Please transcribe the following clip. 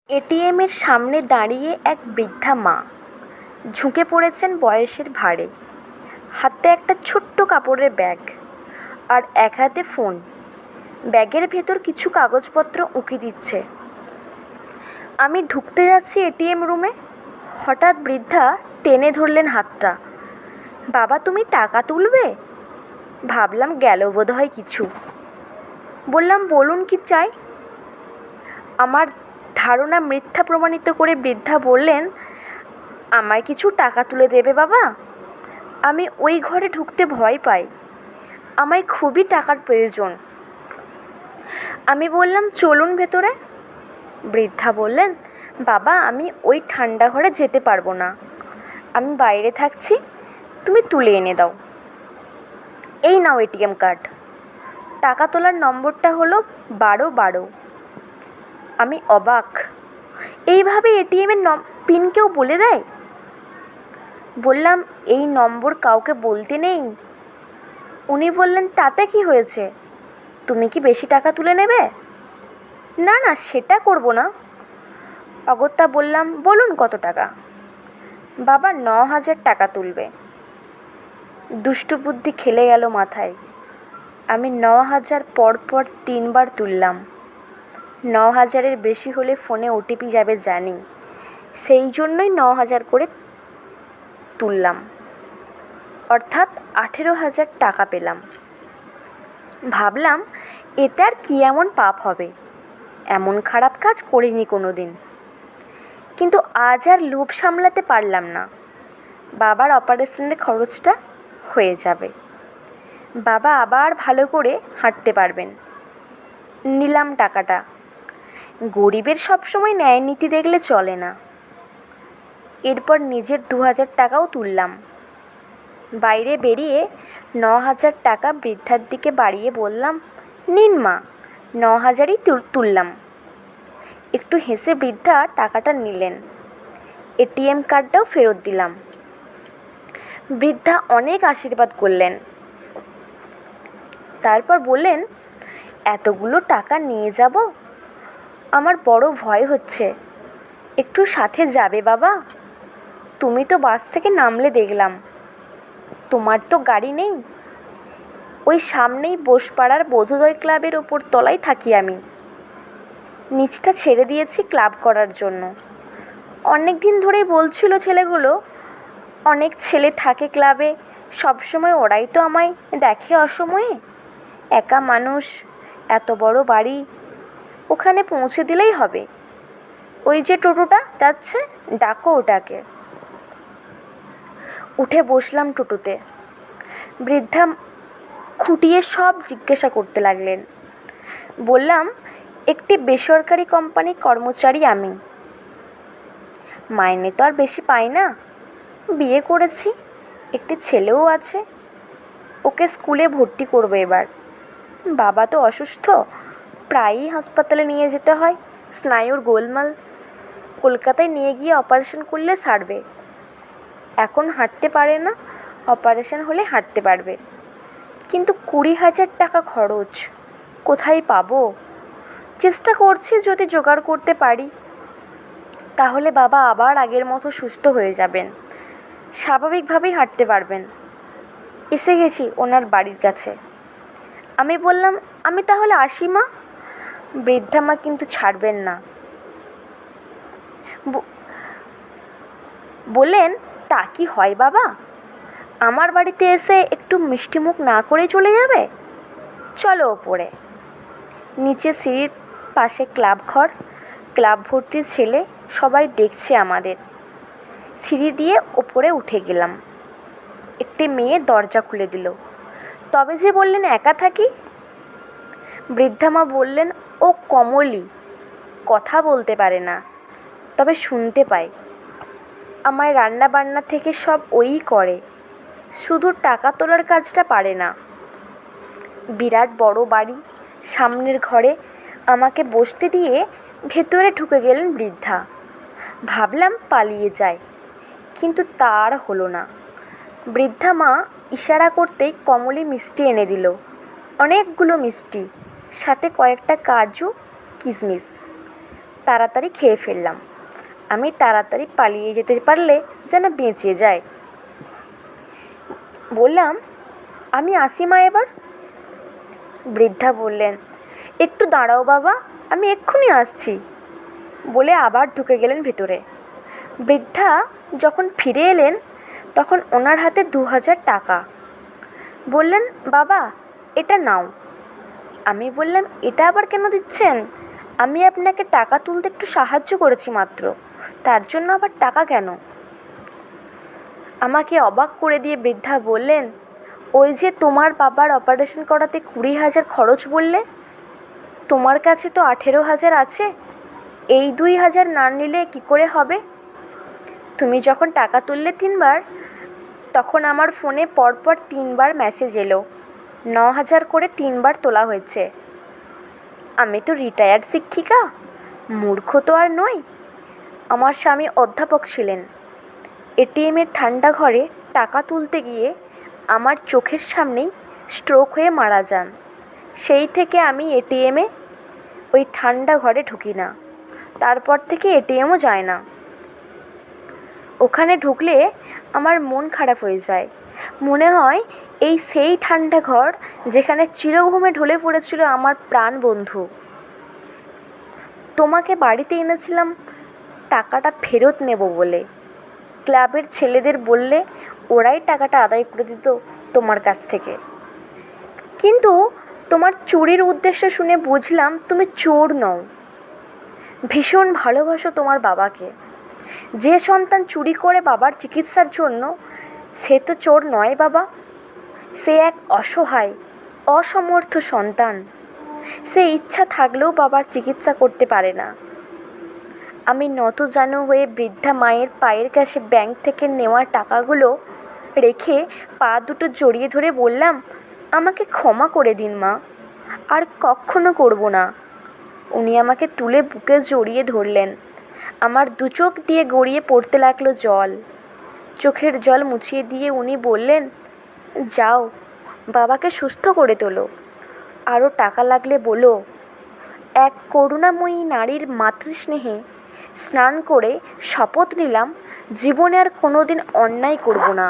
এটিএমের সামনে দাঁড়িয়ে এক বৃদ্ধা মা ঝুঁকে পড়েছেন বয়সের ভারে। হাতে একটা ছোট্ট কাপড়ের ব্যাগ আর এক হাতে ফোন। ব্যাগের ভেতর কিছু কাগজপত্র উঁকি দিচ্ছে। আমি ঢুকতে যাচ্ছি এটিএম রুমে, হঠাৎ বৃদ্ধা টেনে ধরলেন হাতটা। বাবা, তুমি টাকা তুলবে? ভাবলাম গেল বোধহয় কিছু। বললাম, বলুন কি চাই। আমার ধারণা মিথ্যা প্রমাণিত করে বৃদ্ধা বললেন, আমায় কিছু টাকা তুলে দেবে বাবা? আমি ওই ঘরে ঢুকতে ভয় পাই, আমায় খুবই টাকার প্রয়োজন। আমি বললাম, চলুন ভেতরে। বৃদ্ধা বললেন, বাবা, আমি ওই ঠান্ডা ঘরে যেতে পারবো না, আমি বাইরে থাকছি, তুমি তুলে এনে দাও। এই নাও এটিএম কার্ড। টাকা তোলার নম্বরটা হলো 1212। আমি অবাক, এইভাবে এটিএমের পিন কেউ বলে দেয়? বললাম, এই নম্বর কাউকে বলতে নেই। উনি বললেন, তাতে কি হয়েছে, তুমি কি বেশি টাকা তুলে নেবে? না না, সেটা করব না। অগত্যা বললাম, বলুন কত টাকা? বাবা 9,000 টাকা তুলবে। দুষ্টু বুদ্ধি খেলে গেল মাথায়। আমি 9,000 পর 3বার তুললাম। 9,000-এর বেশি হলে ফোনে ওটিপি যাবে জানি, সেই জন্যই 9,000 করে তুললাম, অর্থাৎ 18,000 টাকা পেলাম। ভাবলাম, এতে আর কি এমন পাপ হবে, এমন খারাপ কাজ করিনি কোনো দিন। কিন্তু আজ আর লোভ সামলাতে পারলাম না। বাবার অপারেশনের খরচটা হয়ে যাবে, বাবা আবার ভালো করে হাঁটতে পারবেন। নিলাম টাকাটা। গরিবের সবসময় ন্যায় নীতি দেখলে চলে না। এরপর নিজের 2,000 টাকাও তুললাম। বাইরে বেরিয়ে 9,000 টাকা বৃদ্ধার দিকে বাড়িয়ে বললাম, নিন মা, 9,000ই তুললাম। একটু হেসে বৃদ্ধা টাকাটা নিলেন। এটিএম কার্ডটাও ফেরত দিলাম। বৃদ্ধা অনেক আশীর্বাদ করলেন। তারপর বললেন, এতগুলো টাকা নিয়ে যাব? আমার বড় ভয় হচ্ছে। একটু সাথে যাবে বাবা? তুমি তো বাস থেকে নামলে দেখলাম, তোমার তো গাড়ি নেই। ওই সামনেই বোসপাড়ার বোধোদয় ক্লাবের ওপর তলায় থাকি আমি। নিচটা ছেড়ে দিয়েছি ক্লাব করার জন্য। অনেক দিন ধরেই বলছিল ছেলেগুলো, অনেক ছেলে থাকে ক্লাবে, সবসময় ওরাই তো আমায় দেখে অসময়ে। একা মানুষ, এত বড় বাড়ি, ওখানে পৌঁছে দিলেই হবে। ওই যে টোটোটা যাচ্ছে, ডাকো ওটাকে। উঠে বসলাম টোটোতে। বৃদ্ধা খুঁটিয়ে সব জিজ্ঞাসা করতে লাগলেন। বললাম, একটি বেসরকারি কোম্পানির কর্মচারী আমি। মাইনে তো আর বেশি পাই না। বিয়ে করেছি, একটি ছেলেও আছে। ওকে স্কুলে ভর্তি করবো এবার। বাবা তো অসুস্থ, প্রায়ই হাসপাতালে নিয়ে যেতে হয়, স্নায়ুর গোলমাল। কলকাতায় নিয়ে গিয়ে অপারেশন করলে সারবে। এখন হাঁটতে পারে না, অপারেশন হলে হাঁটতে পারবে। কিন্তু 20,000 টাকা খরচ, কোথায় পাবো? চেষ্টা করছি, যদি জোগাড় করতে পারি তাহলে বাবা আবার আগের মতো সুস্থ হয়ে যাবেন, স্বাভাবিকভাবেই হাঁটতে পারবেন। এসে গেছি ওনার বাড়ির কাছে। আমি বললাম, আমি তাহলে আসি মা। বৃদ্ধা মা কিন্তু ছাড়বেন না। বললেন, তা কি হয় বাবা? আমার বাড়িতে এসে একটু মিষ্টিমুখ না করে চলে যাবে? চলো ওপরে। নিচে সিঁড়ির পাশে ক্লাব ঘর, ক্লাব ভর্তি ছেলে, সবাই দেখছে আমাদের। সিঁড়ি দিয়ে ওপরে উঠে গেলাম। একটি মেয়ে দরজা খুলে দিল। তবে যে বললেন একা থাকি। বৃদ্ধা মা বললেন, ও কমলি, কথা বলতে পারে না, তবে শুনতে পায়। আমায় রান্না বান্না থেকে সব ওই করে, শুধু টাকা তোলার কাজটা পারে না। বিরাট বড় বাড়ি, সামনের ঘরে আমাকে বসতে দিয়ে ভেতরে ঢুকে গেলেন বৃদ্ধা। ভাবলাম পালিয়ে যায়, কিন্তু তার হলো না। বৃদ্ধা মা ইশারা করতেই কমলি মিষ্টি এনে দিল, অনেকগুলো মিষ্টি, সাথে কয়েকটা কাজু, কিশমিশ। তাড়াতাড়ি খেয়ে ফেললাম। আমি তাড়াতাড়ি পালিয়ে যেতে পারলে যেন বেঁচে যায়। বললাম, আমি আসি মা এবার। বৃদ্ধা বললেন, একটু দাঁড়াও বাবা, আমি এক্ষুনি আসছি, বলে আবার ঢুকে গেলেন ভেতরে। বৃদ্ধা যখন ফিরে এলেন তখন ওনার হাতে 2000 টাকা। বললেন, বাবা এটা নাও। আমি বললাম, এটা আবার কেন দিচ্ছেন? আমি আপনাকে টাকা তুলতে একটু সাহায্য করেছি মাত্র, তার জন্য আবার টাকা কেন? আমাকে অবাক করে দিয়ে বৃদ্ধা বললেন, ওই যে তোমার বাবার অপারেশন করাতে 20,000 খরচ বললে, তোমার কাছে তো 18,000 আছে। এই 2,000 না নিলে কি করে হবে? তুমি যখন টাকা তুললে 3বার, তখন আমার ফোনে পরপর 3বার মেসেজ এলো 9,000 করে 3বার তোলা হয়েছে। আমি তো রিটায়ার্ড শিক্ষিকা, মূর্খ তো আর নই। আমার স্বামী অধ্যাপক ছিলেন। এটিএমের ঠান্ডা ঘরে টাকা তুলতে গিয়ে আমার চোখের সামনেই স্ট্রোক হয়ে মারা যান। সেই থেকে আমি এটিএমে ওই ঠান্ডা ঘরে ঢুকি না। তারপর থেকে এটিএমও যায় না। ওখানে ঢুকলে আমার মন খারাপ হয়ে যায়। মনে হয় এই সেই ঠান্ডা ঘর যেখানে চিরঘুমে ঢলে পড়েছিল আমার প্রাণ বন্ধু। তোমাকে বাড়িতে এনেছিলাম টাকাটা ফেরত নেব বলে। ক্লাবের ছেলেদের বললে ওরাই টাকাটা আদায় করে দিত তোমার কাছ থেকে। কিন্তু তোমার চুরির উদ্দেশ্য শুনে বুঝলাম তুমি চোর নও। ভীষণ ভালোবাসো তোমার বাবাকে। যে সন্তান চুরি করে বাবার চিকিৎসার জন্য, সে তো চোর নয় বাবা। সে এক অসহায় অসমর্থ সন্তান। সে ইচ্ছা থাকলেও বাবার চিকিৎসা করতে পারে না। আমি নতজানু হয়ে বৃদ্ধা মায়ের পায়ের কাছে ব্যাংক থেকে নেওয়া টাকাগুলো রেখে পা দুটো জড়িয়ে ধরে বললাম, আমাকে ক্ষমা করে দিন মা, আর কখনো করব না। উনি আমাকে তুলে বুকে জড়িয়ে ধরলেন। আমার দু চোখ দিয়ে গড়িয়ে পড়তে লাগলো জল। চোখের জল মুছিয়ে দিয়ে উনি বললেন, যাও বাবাকে সুস্থ করে তোলো, আরও টাকা লাগলে বলো। এক করুণাময়ী নারীর মাতৃস্নেহে স্নান করে শপথ নিলাম জীবনে আর কোনো দিন অন্যায় করব না।